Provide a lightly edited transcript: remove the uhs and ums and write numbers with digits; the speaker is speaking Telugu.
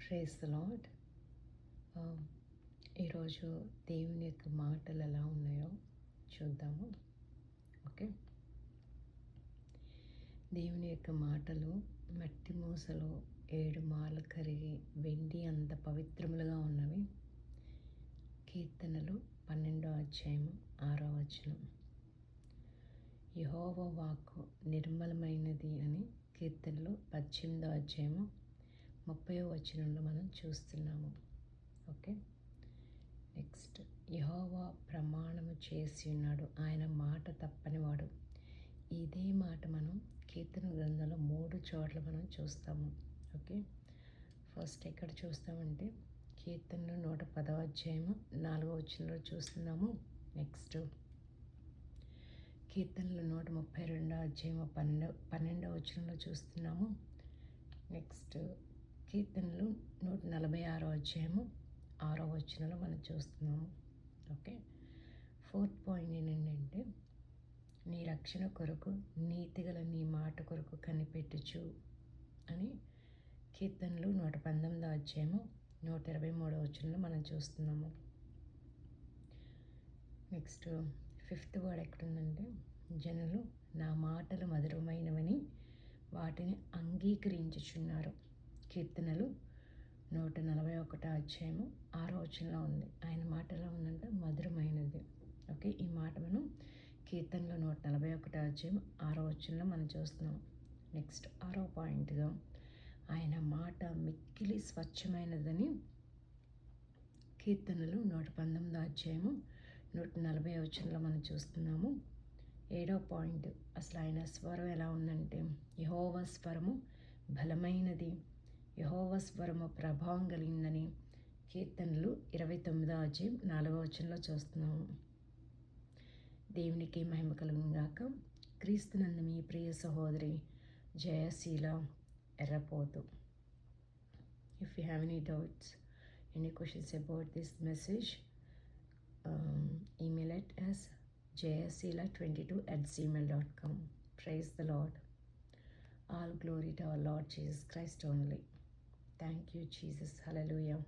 Praise the lord. ఈరోజు దేవుని యొక్క మాటలు ఎలా ఉన్నాయో చూద్దాము. ఓకే, దేవుని యొక్క మాటలు మట్టి మూసలో 7 మార్లు కరిగి వెండి అంత పవిత్రములుగా ఉన్నవి. కీర్తనలు 12వ అధ్యాయము 6వ వచనం. యెహోవా వాక్కు నిర్మలమైనది అని కీర్తనలు 18వ అధ్యాయము 30వ వచనంలో మనం చూస్తున్నాము. ఓకే, నెక్స్ట్, యెహోవా ప్రమాణము చేసి ఉన్నాడు, ఆయన మాట తప్పనివాడు. ఇదే మాట మనం కీర్తన గ్రంథంలో 3 చోట్ల మనం చూస్తాము. ఓకే, ఫస్ట్ ఎక్కడ చూస్తామంటే కీర్తనలు 110వ అధ్యాయము 4వ వచనంలో చూస్తున్నాము. నెక్స్ట్ కీర్తనలు 132వ అధ్యాయము 12వ వచనంలో చూస్తున్నాము. నెక్స్ట్ కీర్తనలు 146వ అధ్యాయము 6వ వచనంలో మనం చూస్తున్నాము. ఓకే, ఫోర్త్ పాయింట్ ఏంటంటే నీ రక్షణ కొరకు నీతిగల నీ మాట కొరకు కనిపెట్టుచు అని కీర్తనలు 119వ అధ్యాయము 123వ వచనంలో మనం చూస్తున్నాము. నెక్స్ట్ ఫిఫ్త్ వర్డ్ ఎక్కడుందంటే జనులు నా మాటలు మధురమైనవని వాటిని అంగీకరించుచున్నారు. కీర్తనలు 141వ అధ్యాయము 6వ వచనంలో ఉంది. ఆయన మాట ఎలా ఉందంటే మధురమైనది. ఓకే, ఈ మాట మనం కీర్తనలో 141వ అధ్యాయం 6వ వచనంలో మనం చూస్తున్నాం. నెక్స్ట్ 6వ పాయింట్గా ఆయన మాట మిక్కిలి స్వచ్ఛమైనదని కీర్తనలు 119వ అధ్యాయము 140వ వచనంలో మనం చూస్తున్నాము. 7వ పాయింట్, అసలు ఆయన స్వరం ఎలా ఉందంటే యెహోవా స్వరము బలమైనది, యెహోవా స్వరము ప్రభావం కలిగిందని కీర్తనలు 29వ అధ్యాయం 4వ వచనంలో చూస్తున్నాము. దేవునికి మహిమ కలుగును గాక. క్రీస్తునందు మీ ప్రియ సహోదరి Jayasheela Errapothu. If you have any doubts, any questions about this message, email at us jayasila22@gmail.com. Praise the Lord. All glory to our Lord Jesus Christ only. Thank you, Jesus. Hallelujah.